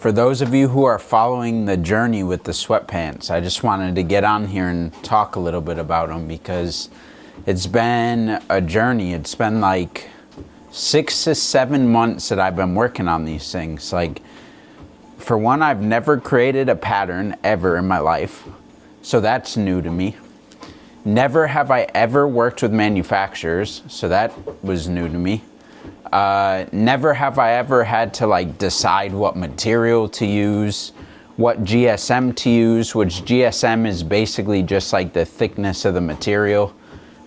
For those of you who are following the journey with the sweatpants, I just wanted to get on here and talk a little bit about them because it's been a journey. It's been like 6 to 7 months that I've been working on these things. Like, for one, I've never created a pattern ever in my life, so that's new to me. Never have I ever worked with manufacturers, so that was new to me. Never have I ever had to like decide what material to use, what GSM to use, which GSM is basically just like the thickness of the material.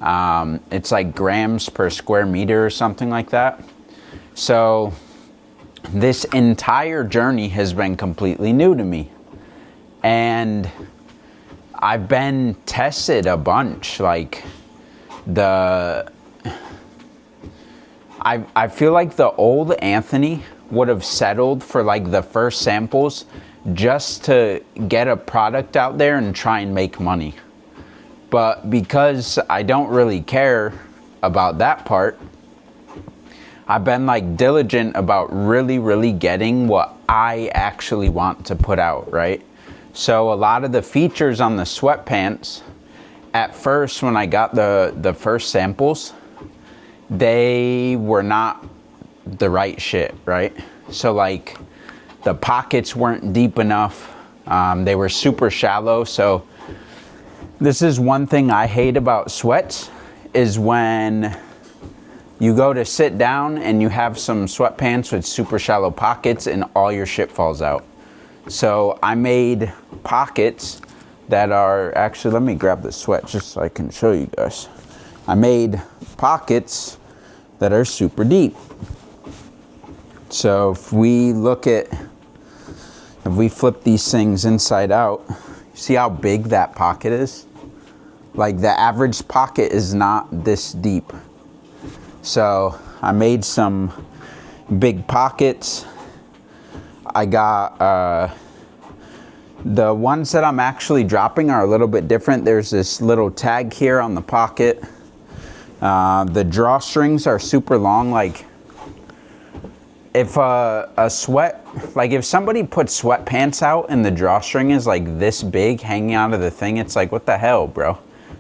It's like grams per square meter or something like that. So this entire journey has been completely new to me. And I've been tested a bunch. Like I feel like the old Anthony would have settled for like the first samples just to get a product out there and try and make money. But because I don't really care about that part, I've been like diligent about really getting what I actually want to put out, right? So a lot of the features on the sweatpants, at first when I got the first samples, they were not the right shit, right? So like the pockets weren't deep enough. They were super shallow. So this is one thing I hate about sweats, is when you go to sit down and you have some sweatpants with super shallow pockets and all your shit falls out. So I made pockets that are, actually let me grab the sweat just so I can show you guys. I made pockets that are super deep. So if we flip these things inside out, see how big that pocket is? Like the average pocket is not this deep. So I made some big pockets. I got, the ones that I'm actually dropping are a little bit different. There's this little tag here on the pocket. The drawstrings are super long. Like if if somebody puts sweatpants out and the drawstring is like this big hanging out of the thing, it's like, what the hell, bro?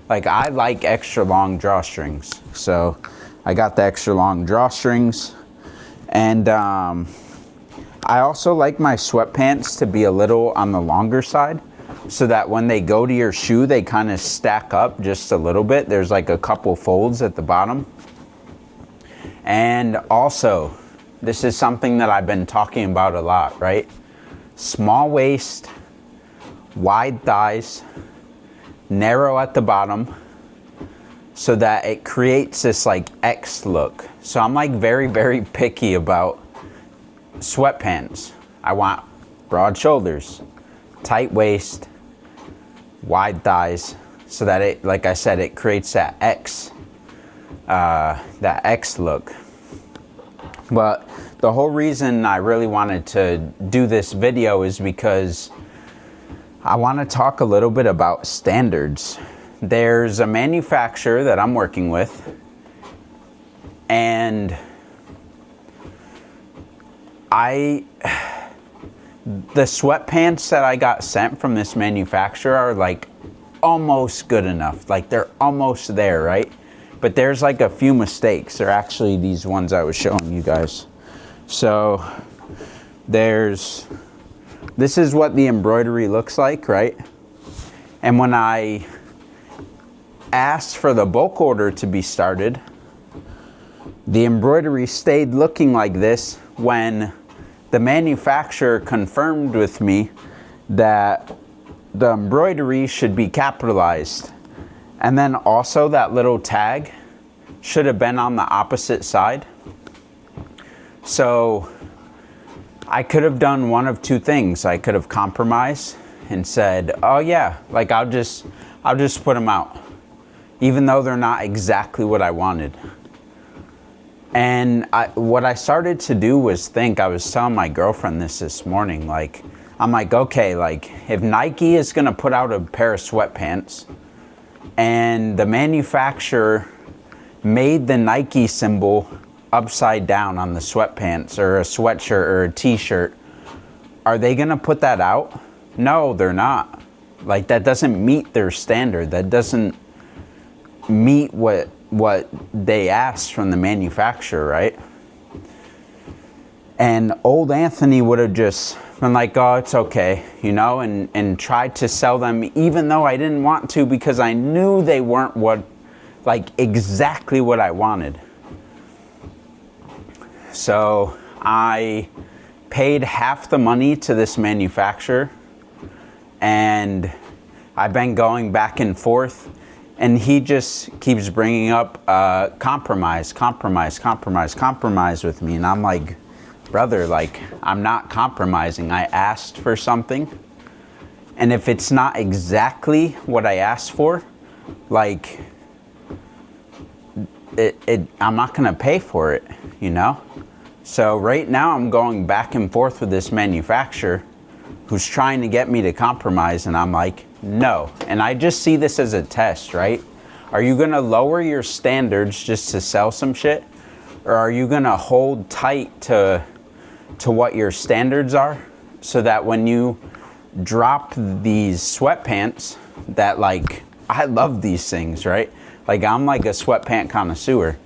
Like, I like extra long drawstrings. So I got the extra long drawstrings. And I also like my sweatpants to be a little on the longer side, so that when they go to your shoe, they kind of stack up just a little bit. There's like a couple folds at the bottom. And also, this is something that I've been talking about a lot, right? Small waist, wide thighs, narrow at the bottom, so that it creates this like X look. So I'm like very picky about sweatpants. I want broad shoulders, tight waist, wide thighs, so that it, like I said, it creates that X look. But the whole reason I really wanted to do this video is because I want to talk a little bit about standards. There's a manufacturer that I'm working with, and the sweatpants that I got sent from this manufacturer are like almost good enough. Like, they're almost there, right? But there's like a few mistakes. They're actually these ones I was showing you guys. So this is what the embroidery looks like, right? And when I asked for the bulk order to be started, the embroidery stayed looking like this when the manufacturer confirmed with me that the embroidery should be capitalized. And then also that little tag should have been on the opposite side. So I could have done one of two things. I could have compromised and said, oh yeah, like I'll just put them out, even though they're not exactly what I wanted. And what I started to do was think, I was telling my girlfriend this morning, like, I'm like, okay, like if Nike is gonna put out a pair of sweatpants and the manufacturer made the Nike symbol upside down on the sweatpants or a sweatshirt or a t-shirt, are they going to put that out? No, they're not. Like, that doesn't meet their standard. That doesn't meet what they asked from the manufacturer, right? And old Anthony would have just been like, oh, it's okay, you know, and tried to sell them, even though I didn't want to, because I knew they weren't exactly what I wanted. So I paid half the money to this manufacturer, and I've been going back and forth, and he just keeps bringing up compromise with me. And I'm like, brother, like, I'm not compromising. I asked for something, and if it's not exactly what I asked for, like, I'm not gonna pay for it, you know? So right now I'm going back and forth with this manufacturer who's trying to get me to compromise, and I'm like, no. And I just see this as a test, right? Are you gonna lower your standards just to sell some shit? Or are you gonna hold tight to what your standards are, so that when you drop these sweatpants that, like, I love these things, right? Like, I'm like a sweatpant connoisseur.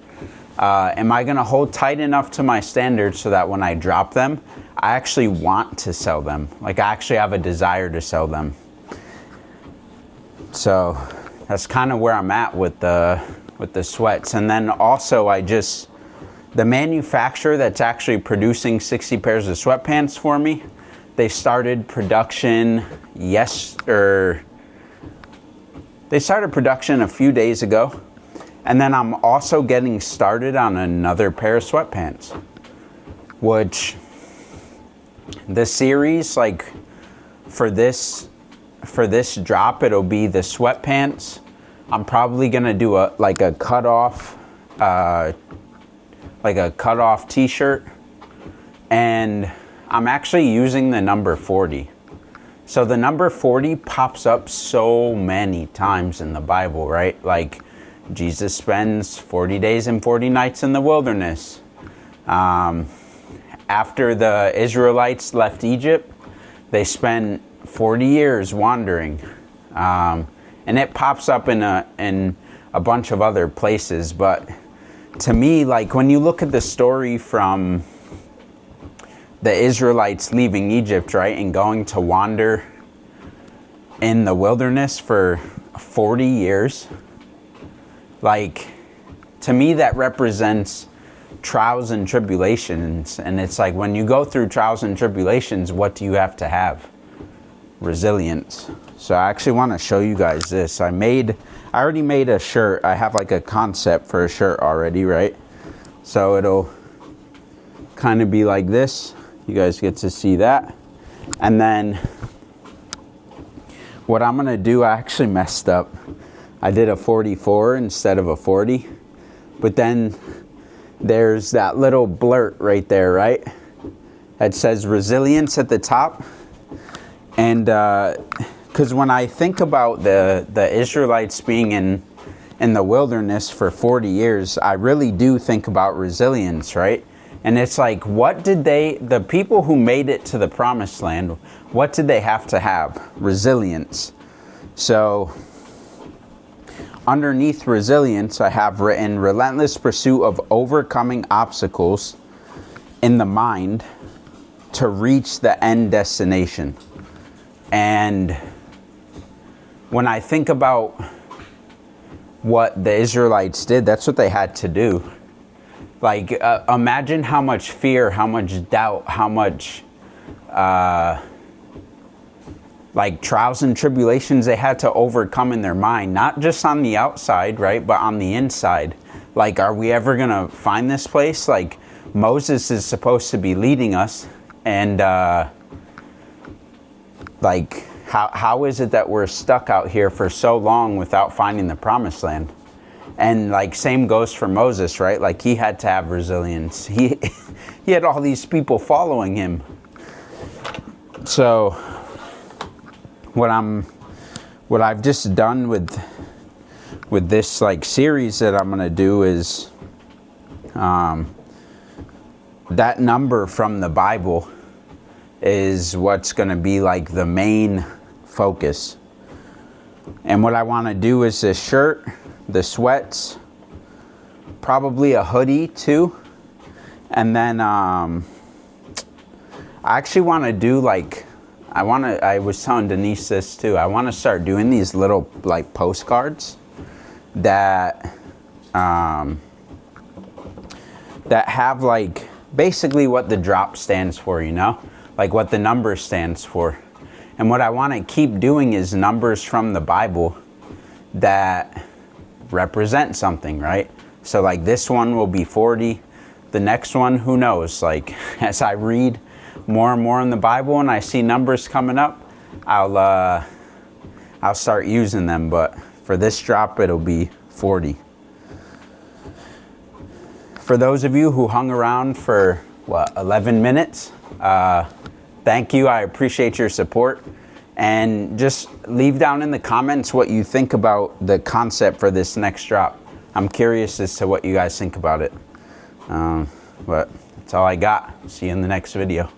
Am I gonna hold tight enough to my standards so that when I drop them, I actually want to sell them? Like, I actually have a desire to sell them. So that's kind of where I'm at with the sweats. And then also, the manufacturer that's actually producing 60 pairs of sweatpants for me, they started production a few days ago. And then I'm also getting started on another pair of sweatpants, which the series, like, for this drop, it'll be the sweatpants. I'm probably gonna do a cutoff t-shirt, and I'm actually using the number 40. So the number 40 pops up so many times in the Bible, right? Like, Jesus spends 40 days and 40 nights in the wilderness. After the Israelites left Egypt, they spent 40 years wandering. And it pops up in a bunch of other places. But to me, like, when you look at the story from the Israelites leaving Egypt, right, and going to wander in the wilderness for 40 years, like, to me, that represents trials and tribulations. And it's like, when you go through trials and tribulations, what do you have to have? Resilience. So I actually want to show you guys this. I already made a shirt. I have like a concept for a shirt already, right? So it'll kind of be like this. You guys get to see that. And then what I'm going to do, I actually messed up. I did a 44 instead of a 40. But then there's that little blurt right there, right? That says resilience at the top. And because when I think about the Israelites being in the wilderness for 40 years, I really do think about resilience, right? And it's like, the people who made it to the promised land, what did they have to have? Resilience. So underneath resilience, I have written relentless pursuit of overcoming obstacles in the mind to reach the end destination. And when I think about what the Israelites did, that's what they had to do. Like, imagine how much fear, how much doubt, how much like trials and tribulations they had to overcome in their mind, not just on the outside, right, but on the inside. Like, are we ever gonna find this place? Like, Moses is supposed to be leading us, and like, how is it that we're stuck out here for so long without finding the promised land? And like, same goes for Moses, right? Like, he had to have resilience. He had all these people following him. So what I've just done with this like series that I'm gonna do is that number from the Bible is what's going to be like the main focus. And what I want to do is this shirt, the sweats, probably a hoodie too. And then I actually want to do like, I was telling Denise this too, I want to start doing these little like postcards that that have like basically what the drop stands for, you know, like what the number stands for. And what I want to keep doing is numbers from the Bible that represent something, right? So like this one will be 40. The next one, who knows? Like as I read more and more in the Bible and I see numbers coming up, I'll start using them. But for this drop, it'll be 40. For those of you who hung around for, 11 minutes, thank you. I appreciate your support. And just leave down in the comments what you think about the concept for this next drop. I'm curious as to what you guys think about it. But that's all I got. See you in the next video.